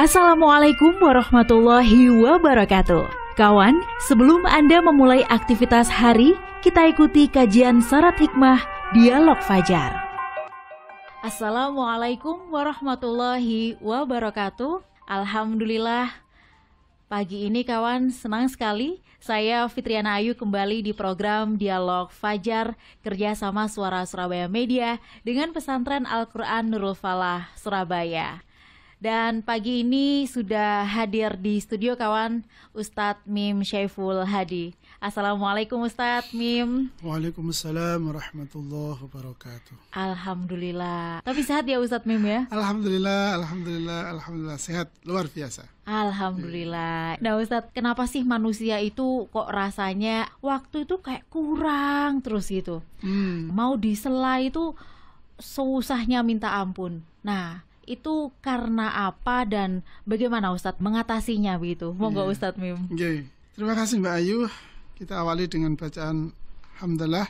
Assalamualaikum warahmatullahi wabarakatuh. Kawan, sebelum Anda memulai aktivitas hari, kita ikuti kajian syarat hikmah Dialog Fajar. Assalamualaikum warahmatullahi wabarakatuh. Alhamdulillah, pagi ini kawan senang sekali saya Fitriana Ayu kembali di program Dialog Fajar kerjasama Suara Surabaya Media dengan Pesantren Al-Quran Nurul Falah Surabaya. Dan pagi ini sudah hadir di studio kawan Ustadz Mim Syaiful Hadi. Assalamualaikum Ustadz Mim. Waalaikumsalam warahmatullahi wabarakatuh. Alhamdulillah. Tapi sehat ya Ustadz Mim ya? Alhamdulillah sehat luar biasa. Alhamdulillah. Nah Ustadz, kenapa sih manusia itu kok rasanya waktu itu kayak kurang terus gitu? Mau disela itu susahnya minta ampun. Nah, itu karena apa dan bagaimana Ustadz mengatasinya begitu? Monggo Ustadz Mim. Terima kasih Mbak Ayu. Kita awali dengan bacaan Alhamdulillah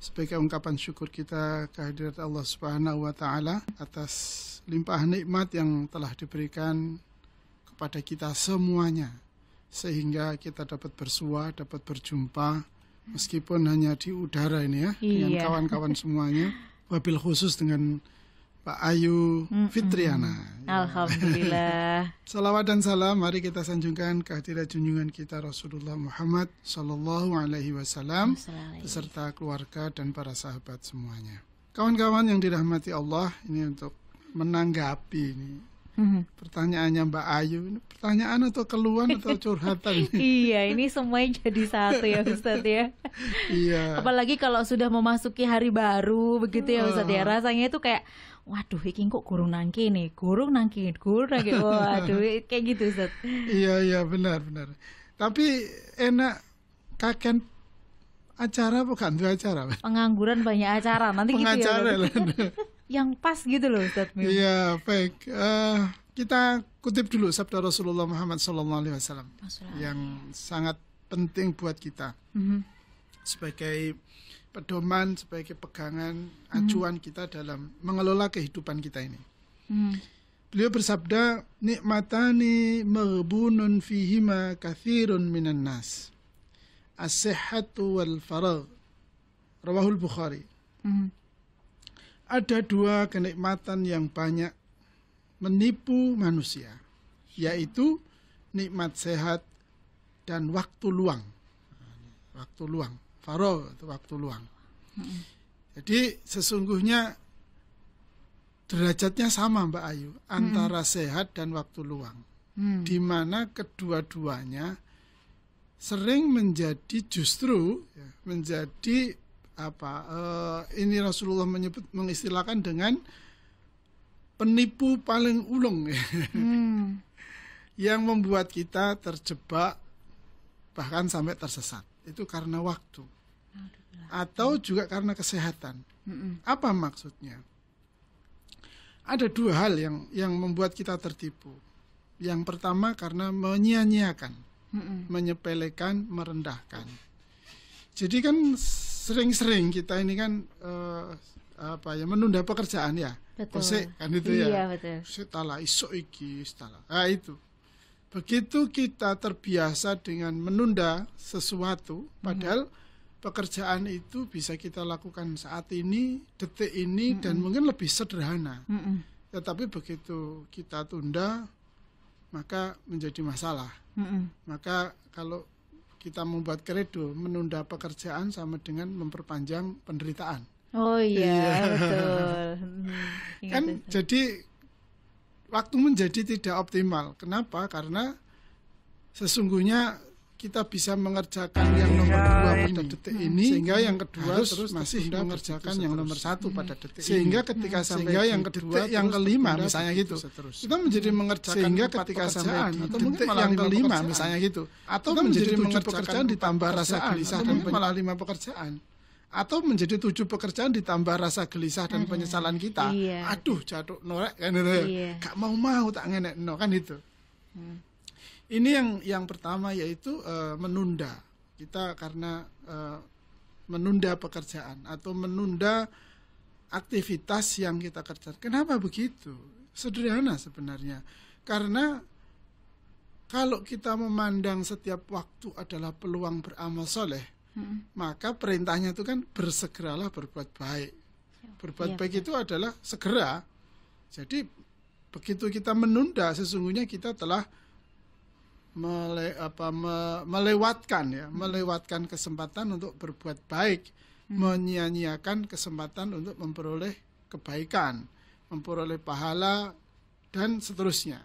sebagai ungkapan syukur kita kehadirat Allah Subhanahu wa Ta'ala atas limpahan nikmat yang telah diberikan kepada kita semuanya, sehingga kita dapat bersua, dapat berjumpa meskipun hanya di udara ini ya, dengan kawan-kawan semuanya, wabil khusus dengan Pak Ayu Fitriana. Alhamdulillah. Salawat dan salam mari kita sanjungkan kehadirat junjungan kita Rasulullah Muhammad Sallallahu Alaihi Wasallam beserta keluarga dan para sahabat semuanya. Kawan-kawan yang dirahmati Allah, ini untuk menanggapi ini pertanyaannya Mbak Ayu, ini pertanyaan atau keluhan atau curhatan? Iya, ini semuanya jadi satu ya Ustadz ya. Iya. Apalagi kalau sudah memasuki hari baru begitu ya Ustadz ya, rasanya itu kayak waduh, iki kok gurung nangki nih, waduh, kayak gitu Ustaz. Iya, benar. Tapi enak kakek acara bukan tuh acara. Pengangguran banyak acara, nanti pengacara gitu ya. Yang pas gitu loh Ustaz. Iya, baik. Kita kutip dulu sabda Rasulullah Muhammad SAW yang sangat penting buat kita sebagai pedoman, sebagai pegangan acuan kita dalam mengelola kehidupan kita ini. Beliau bersabda, nikmatani maghbunun fihima kathirun minan nas, as-sihhatu wal faragh. Rawahul Bukhari. Ada dua kenikmatan yang banyak menipu manusia, yaitu nikmat sehat dan waktu luang. Waktu luang. Faragh itu waktu luang. Jadi sesungguhnya derajatnya sama Mbak Ayu antara sehat dan waktu luang, di mana kedua-duanya sering menjadi justru menjadi ini Rasulullah mengistilahkan dengan penipu paling ulung yang membuat kita terjebak bahkan sampai tersesat. Itu karena waktu atau juga karena kesehatan. Apa maksudnya? Ada dua hal yang membuat kita tertipu. Yang pertama karena menyia-nyiakan, menyepelekan, merendahkan. Jadi kan sering-sering kita ini kan menunda pekerjaan ya. Betul. Kan itu ya. Iya, betul. Setelah iso iki, setelah. Itu. Begitu kita terbiasa dengan menunda sesuatu, padahal pekerjaan itu bisa kita lakukan saat ini, detik ini, dan mungkin lebih sederhana. Tetapi begitu kita tunda, maka menjadi masalah. Maka kalau kita membuat kredo, menunda pekerjaan sama dengan memperpanjang penderitaan. Oh iya, betul. Kan jadi waktu menjadi tidak optimal. Kenapa? Karena sesungguhnya kita bisa mengerjakan yang nomor 2 pada detik ini, sehingga yang kedua terus masih mengerjakan yang nomor 1 pada detik sehingga ketika sampai yang kedua, yang kelima misalnya gitu, kita menjadi mengerjakan sehingga ketika sampai atau mungkin yang kelima misalnya gitu, atau menjadi mengerjakan pekerjaan ditambah rasa gelisah dan malah 5 pekerjaan, atau menjadi 7 pekerjaan ditambah rasa gelisah dan penyesalan kita. Aduh, jatuh norek kan itu. Gak mau tak ngenek no kan itu. Ini yang pertama, yaitu menunda. Kita karena menunda pekerjaan atau menunda aktivitas yang kita kerjakan. Kenapa begitu? Sederhana sebenarnya. Karena kalau kita memandang setiap waktu adalah peluang beramal soleh, maka perintahnya itu kan bersegeralah berbuat baik. Berbuat baik itu adalah segera. Jadi begitu kita menunda, sesungguhnya kita telah melewatkan kesempatan untuk berbuat baik, menyia-nyiakan kesempatan untuk memperoleh kebaikan, memperoleh pahala, dan seterusnya.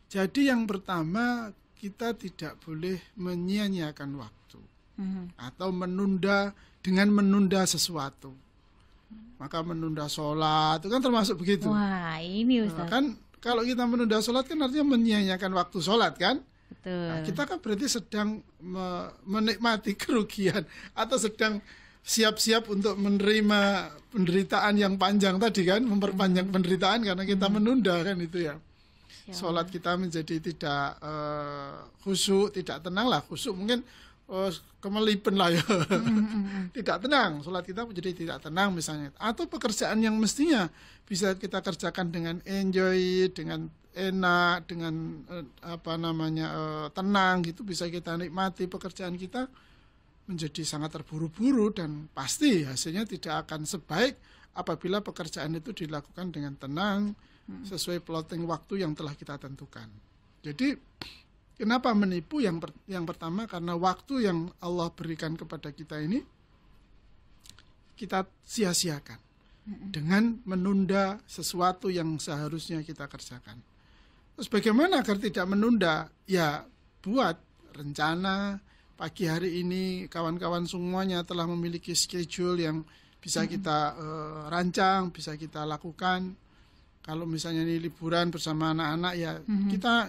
Jadi yang pertama, kita tidak boleh menyia-nyiakan waktu atau menunda dengan menunda sesuatu. Maka menunda sholat itu kan termasuk begitu. Wah, ini Ustaz. Kan kalau kita menunda sholat kan artinya menyia-nyiakan waktu sholat kan. Betul. Nah, kita kan berarti sedang menikmati kerugian atau sedang siap-siap untuk menerima penderitaan yang panjang tadi kan, memperpanjang penderitaan karena kita menunda kan itu ya. Sholat kita menjadi tidak khusyuk, tidak tenang lah. Khusyuk mungkin kemelipen lah ya. Tidak tenang, sholat kita menjadi tidak tenang misalnya. Atau pekerjaan yang mestinya bisa kita kerjakan dengan enjoy, dengan enak, dengan tenang gitu, bisa kita nikmati pekerjaan kita, menjadi sangat terburu-buru dan pasti hasilnya tidak akan sebaik apabila pekerjaan itu dilakukan dengan tenang, sesuai plotting waktu yang telah kita tentukan. Jadi kenapa menipu? Yang pertama karena waktu yang Allah berikan kepada kita ini kita sia-siakan dengan menunda sesuatu yang seharusnya kita kerjakan. Terus bagaimana agar tidak menunda? Ya buat rencana. Pagi hari ini kawan-kawan semuanya telah memiliki schedule yang bisa kita rancang, bisa kita lakukan. Kalau misalnya ini liburan bersama anak-anak ya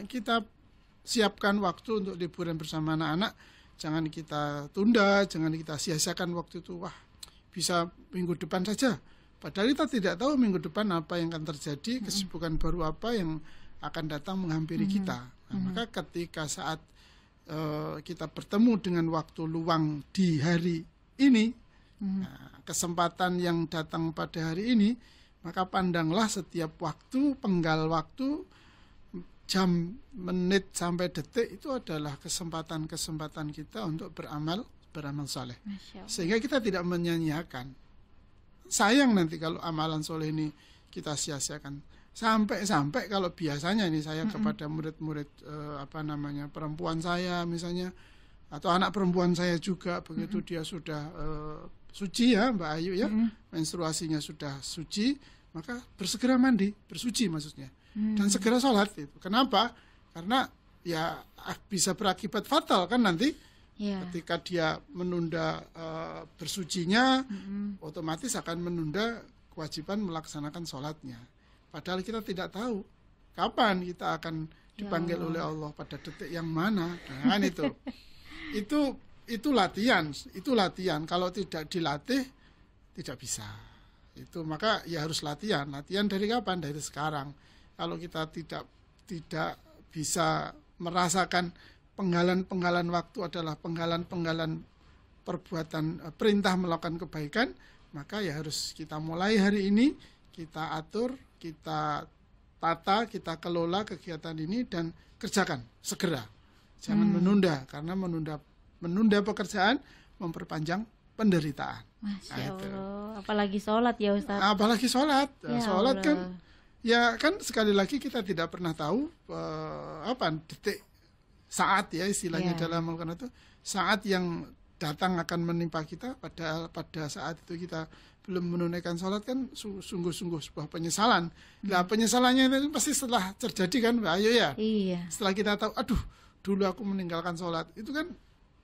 kita siapkan waktu untuk liburan bersama anak-anak. Jangan kita tunda, jangan kita sia-siakan waktu itu. Wah, bisa minggu depan saja. Padahal kita tidak tahu minggu depan apa yang akan terjadi, kesibukan baru apa yang akan datang menghampiri kita. Nah, maka ketika saat kita bertemu dengan waktu luang di hari ini, kesempatan yang datang pada hari ini, maka pandanglah setiap waktu, penggal waktu, jam, menit, sampai detik itu adalah kesempatan-kesempatan kita untuk beramal saleh. Sehingga kita tidak menyia-nyiakan. Sayang nanti kalau amalan soleh ini kita sia-siakan. Sampai kalau biasanya ini saya kepada murid-murid perempuan saya misalnya, atau anak perempuan saya juga, begitu dia sudah suci ya Mbak Ayu ya, menstruasinya sudah suci, maka bersegera mandi, bersuci maksudnya, dan segera sholat itu. Kenapa? Karena ya bisa berakibat fatal kan nanti ketika dia menunda bersucinya, otomatis akan menunda kewajiban melaksanakan sholatnya. Padahal kita tidak tahu kapan kita akan dipanggil oleh Allah, pada detik yang mana. Nah, itu latihan. Kalau tidak dilatih tidak bisa. Itu maka ya harus latihan. Latihan dari kapan? Dari sekarang. Kalau kita tidak bisa merasakan penggalan waktu adalah penggalan perbuatan perintah melakukan kebaikan, maka ya harus kita mulai hari ini, kita atur, kita tata, kita kelola kegiatan ini dan kerjakan segera. Jangan menunda, karena menunda pekerjaan memperpanjang penderitaan. Masya Allah. Apalagi sholat ya Ustaz. Apalagi sholat. Ya sholat Allah. kan sekali lagi kita tidak pernah tahu detik, saat ya istilahnya dalam Al-Quran itu, saat yang datang akan menimpa kita. Padahal pada saat itu kita belum menunaikan sholat kan sungguh-sungguh sebuah penyesalan. Nah, penyesalannya itu pasti setelah terjadi kan Mbak Ayu ya. Iya. Setelah kita tahu, aduh dulu aku meninggalkan sholat, itu kan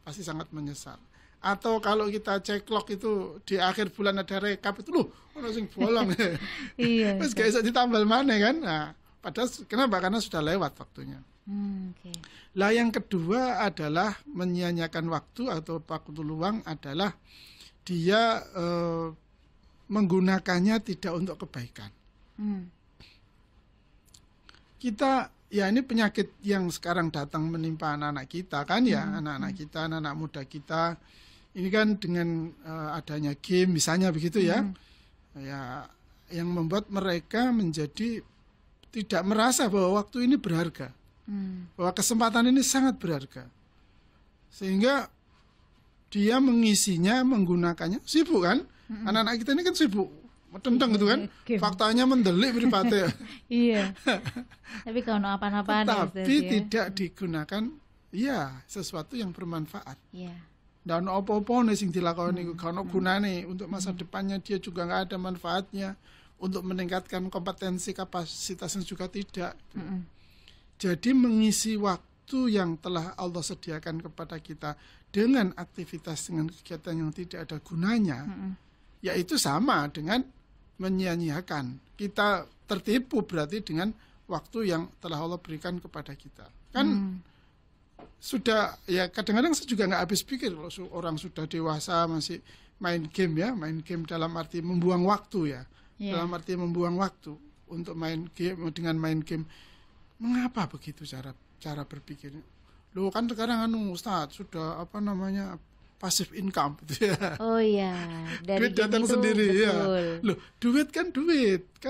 pasti sangat menyesal. Atau kalau kita cek log itu di akhir bulan ada rekap itu, loh ono sing bolong. Iya. Terus gak bisa ditambal mana kan. Nah, padahal kenapa? Karena sudah lewat waktunya. Okay. Lah yang kedua adalah menyia-nyiakan waktu atau waktu luang adalah dia menggunakannya tidak untuk kebaikan. Kita ya ini penyakit yang sekarang datang menimpa anak-anak kita kan ya, anak-anak kita, anak-anak muda kita. Ini kan dengan adanya game misalnya begitu ya. Ya yang membuat mereka menjadi tidak merasa bahwa waktu ini berharga, bahwa kesempatan ini sangat berharga, sehingga dia mengisinya, menggunakannya, sibuk kan? Anak-anak kita ini kan sibuk, tentang gitu kan? Faktanya mendelik beripate. Iya. Tapi kalau apa-apa tapi tidak digunakan, ya sesuatu yang bermanfaat. Iya. Dan apa-apa nih sing dilakoni kalau gunane untuk masa depannya dia juga nggak ada manfaatnya, untuk meningkatkan kompetensi kapasitasnya juga tidak. Jadi mengisi waktu yang telah Allah sediakan kepada kita dengan aktivitas, dengan kegiatan yang tidak ada gunanya, yaitu sama dengan menyia-nyiakan. Kita tertipu berarti dengan waktu yang telah Allah berikan kepada kita. Kan sudah, ya kadang-kadang saya juga nggak habis pikir kalau orang sudah dewasa masih main game, ya, main game dalam arti membuang waktu, ya. Dalam arti membuang waktu untuk main game, dengan main game. Mengapa begitu cara berpikirnya? Loh kan sekarang Ustaz sudah passive income gitu ya. Oh iya, dari duit datang itu, sendiri, betul. Ya. Loh, duit kan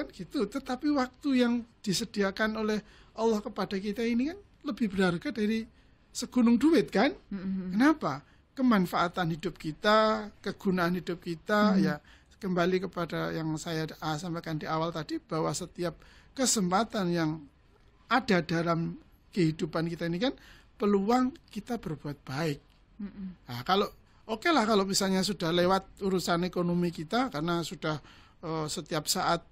gitu. Tetapi waktu yang disediakan oleh Allah kepada kita ini kan lebih berharga dari segunung duit kan? Kenapa? Kemanfaatan hidup kita, kegunaan hidup kita, ya. Kembali kepada yang saya sampaikan di awal tadi, bahwa setiap kesempatan yang ada dalam kehidupan kita ini kan peluang kita berbuat baik. Nah, kalau kalau misalnya sudah lewat urusan ekonomi kita, karena sudah setiap saat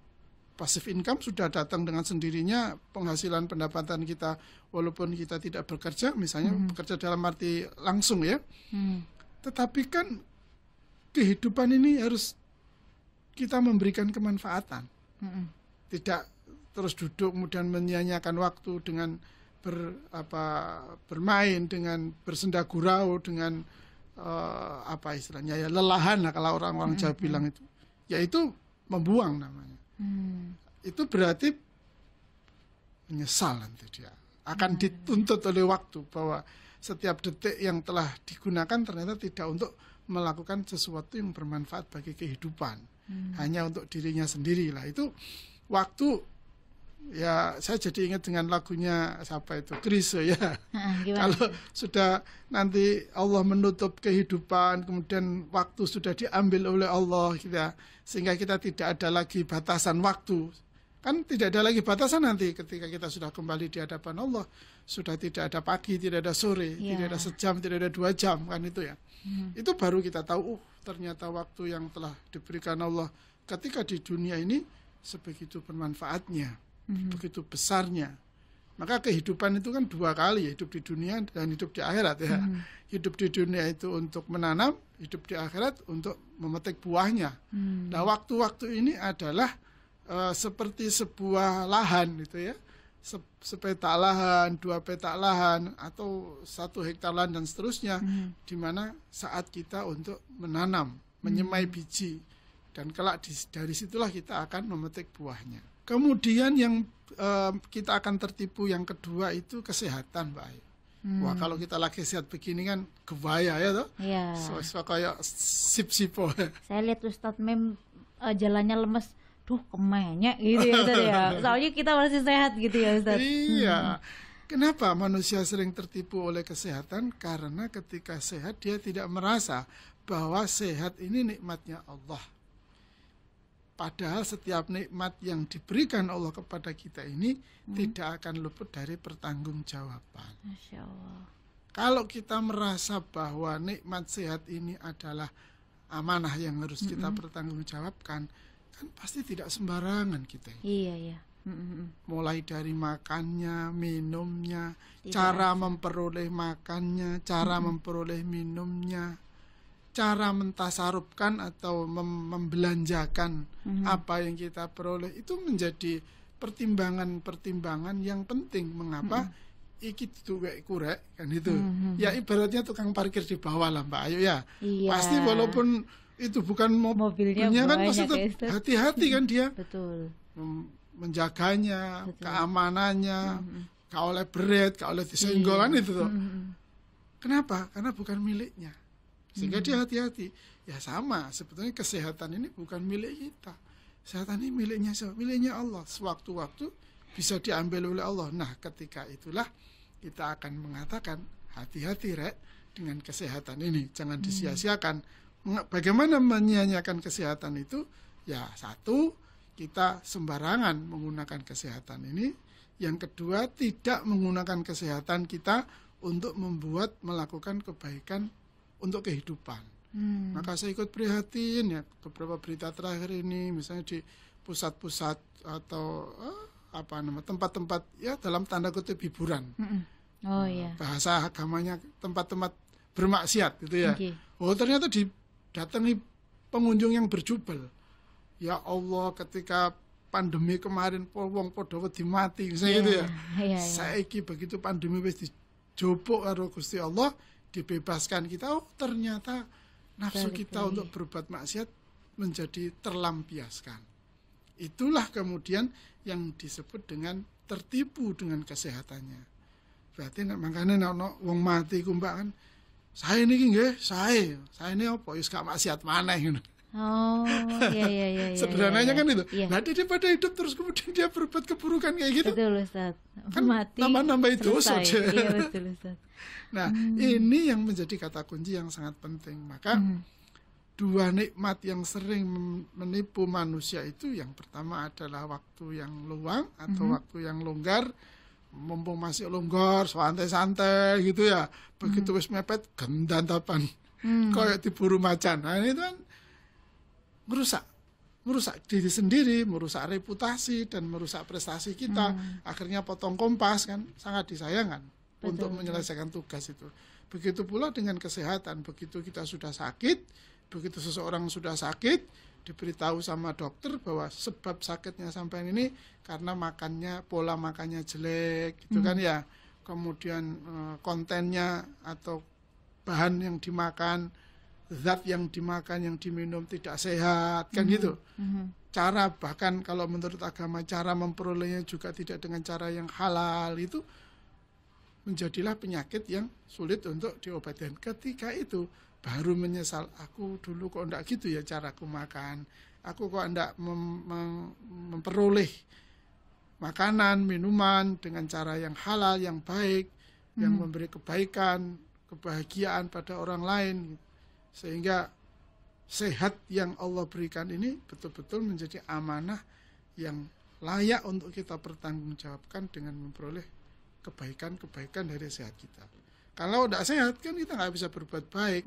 passive income sudah datang dengan sendirinya, penghasilan pendapatan kita walaupun kita tidak bekerja, misalnya bekerja dalam arti langsung, ya. Tetapi kan kehidupan ini harus kita memberikan kemanfaatan, tidak terus duduk kemudian menyia-nyiakan waktu dengan bermain, dengan bersenda gurau, dengan istilahnya, ya, lelahan lah kalau orang-orang Jawa bilang itu, yaitu membuang namanya. Itu berarti menyesal nanti dia akan dituntut oleh waktu, bahwa setiap detik yang telah digunakan ternyata tidak untuk melakukan sesuatu yang bermanfaat bagi kehidupan. Hanya untuk dirinya sendiri lah. Itu waktu, ya saya jadi ingat dengan lagunya siapa itu, Chrisye, ya. Kalau sudah nanti Allah menutup kehidupan, kemudian waktu sudah diambil oleh Allah, gitu, sehingga kita tidak ada lagi batasan waktu. Kan tidak ada lagi batasan nanti ketika kita sudah kembali di hadapan Allah. Sudah tidak ada pagi, tidak ada sore, tidak ada sejam, tidak ada 2 jam, kan itu, ya. Itu baru kita tahu, ternyata waktu yang telah diberikan Allah ketika di dunia ini sebegitu bermanfaatnya, begitu besarnya. Maka kehidupan itu kan 2 kali, hidup di dunia dan hidup di akhirat, ya. Hidup di dunia itu untuk menanam, hidup di akhirat untuk memetik buahnya. Nah, waktu-waktu ini adalah seperti sebuah lahan, gitu, ya. Sepetak lahan, 2 petak lahan, atau 1 hektar lahan dan seterusnya, di mana saat kita untuk menanam, menyemai biji, dan kelak dari situlah kita akan memetik buahnya. Kemudian yang kita akan tertipu yang kedua itu kesehatan, Mbak Ayu. Wah, kalau kita lagi sehat begini kan kebaya, ya toh? Iya. So kayak sip-sipo. Saya lihat Ustadz jalannya lemes. Duh, kemenyek gitu, ya Ustadz, ya. Soalnya kita masih sehat gitu, ya Ustadz. Iya. Kenapa manusia sering tertipu oleh kesehatan? Karena ketika sehat dia tidak merasa bahwa sehat ini nikmatnya Allah. Padahal setiap nikmat yang diberikan Allah kepada kita ini tidak akan luput dari pertanggungjawaban. Masya Allah. Kalau kita merasa bahwa nikmat sehat ini adalah amanah yang harus kita pertanggungjawabkan, kan pasti tidak sembarangan kita. Iya. Mulai dari makannya, minumnya, cara memperoleh makannya, cara memperoleh minumnya, cara mentasarufkan atau membelanjakan apa yang kita peroleh, itu menjadi pertimbangan-pertimbangan yang penting. Mengapa? Iki tuwek kurek kan itu. Ya ibaratnya tukang parkir di bawah lah, Mbak Ayu, ya. Iya. Pasti walaupun itu bukan mobilnya kan pasti hati-hati kan dia. Betul. Menjaganya, keamanannya, gak oleh berat, gak oleh disenggol kan itu tuh. Kenapa? Karena bukan miliknya. Sehingga dia hati-hati. Ya sama, sebetulnya kesehatan ini bukan milik kita. Kesehatan ini miliknya siapa? Miliknya Allah. Sewaktu-waktu bisa diambil oleh Allah. Nah, ketika itulah kita akan mengatakan, hati-hati Rek dengan kesehatan ini, jangan disia-siakan. Bagaimana menyia-nyiakan kesehatan itu? Ya, satu, kita sembarangan menggunakan kesehatan ini. Yang kedua, tidak menggunakan kesehatan kita untuk melakukan kebaikan untuk kehidupan. Maka saya ikut prihatin ya, beberapa berita terakhir ini, misalnya di pusat-pusat atau tempat-tempat ya dalam tanda kutip hiburan. Bahasa agamanya tempat-tempat bermaksiat gitu ya. Oh, ternyata didatangi pengunjung yang berjubel. Ya Allah, ketika pandemi kemarin wong padha wedi mati gitu ya. Saiki begitu pandemi wis dijobok karo Gusti Allah, dibebaskan kita, oh ternyata nafsu kita untuk berbuat maksiat menjadi terlampiaskan. Itulah kemudian yang disebut dengan tertipu dengan kesehatannya. Berarti makanya nek wong mati ku Mbak kan, saya niki nggih, saya ini apa wis gak maksiat maneh ngono. Oh, iya. Sederhananya kan itu. Nah, daripada hidup terus kemudian dia berbuat keburukan kayak gitu. Betul, Ustaz. Kan mati, nambah itu dosa. Iya, betul, Ustaz. Nah, ini yang menjadi kata kunci yang sangat penting. Maka dua nikmat yang sering menipu manusia itu, yang pertama adalah waktu yang luang atau waktu yang longgar. Mumpung masih longgar, santai-santai gitu ya. Begitu wis mepet gendantapan. Kayak diburu macan. Nah, ini kan merusak diri sendiri, merusak reputasi dan merusak prestasi kita. Akhirnya potong kompas kan, sangat disayangkan untuk menyelesaikan tugas itu. Begitu pula dengan kesehatan, begitu kita sudah sakit, begitu seseorang sudah sakit, diberitahu sama dokter bahwa sebab sakitnya sampai ini karena pola makannya jelek gitu kan ya. Kemudian kontennya atau bahan yang dimakan, zat yang dimakan, yang diminum tidak sehat, kan gitu. Cara, bahkan kalau menurut agama, cara memperolehnya juga tidak dengan cara yang halal, itu menjadilah penyakit yang sulit untuk diobati. Ketika itu baru menyesal, aku dulu kok enggak gitu ya caraku makan, aku kok enggak memperoleh makanan, minuman dengan cara yang halal, yang baik, yang memberi kebaikan, kebahagiaan pada orang lain. Sehingga sehat yang Allah berikan ini betul-betul menjadi amanah yang layak untuk kita pertanggungjawabkan dengan memperoleh kebaikan-kebaikan dari sehat kita. Kalau tidak sehat kan kita nggak bisa berbuat baik.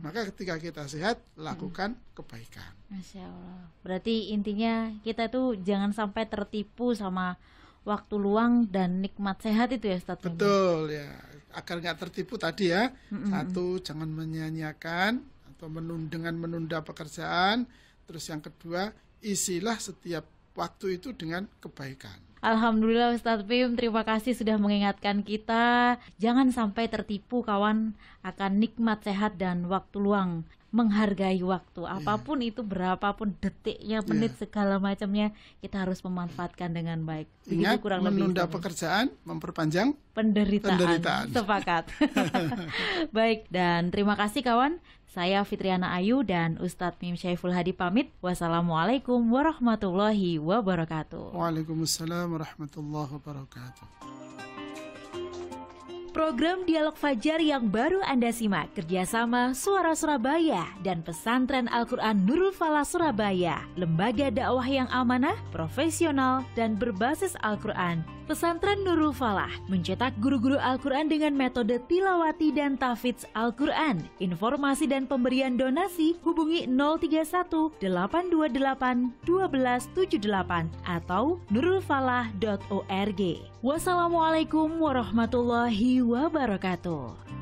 Maka ketika kita sehat, lakukan kebaikan. Masya Allah. Berarti intinya kita tuh jangan sampai tertipu sama waktu luang dan nikmat sehat itu ya Ustaz? Betul ya. Agar nggak tertipu tadi ya. Satu, jangan menyia-nyiakan atau dengan menunda pekerjaan. Terus yang kedua, isilah setiap waktu itu dengan kebaikan. Alhamdulillah Ustaz Pim, terima kasih sudah mengingatkan kita. Jangan sampai tertipu kawan akan nikmat sehat dan waktu luang. Menghargai waktu, apapun itu, berapapun detiknya, menit, segala macamnya, kita harus memanfaatkan dengan baik. Ingat, kurang menunda lebih pekerjaan, memperpanjang penderitaan. Sepakat. Baik, dan terima kasih kawan. Saya Fitriana Ayu dan Ustadz Mim Syaiful Hadi pamit. Wassalamualaikum warahmatullahi wabarakatuh. Waalaikumsalam warahmatullahi wabarakatuh. Program Dialog Fajar yang baru Anda simak kerjasama Suara Surabaya dan Pesantren Al-Quran Nurul Falah Surabaya, lembaga dakwah yang amanah, profesional, dan berbasis Al-Quran. Pesantren Nurul Falah mencetak guru-guru Al-Quran dengan metode tilawati dan tahfidz Al-Quran. Informasi dan pemberian donasi hubungi 031 828 1278 atau nurulfalah.org. Wassalamualaikum warahmatullahi wabarakatuh.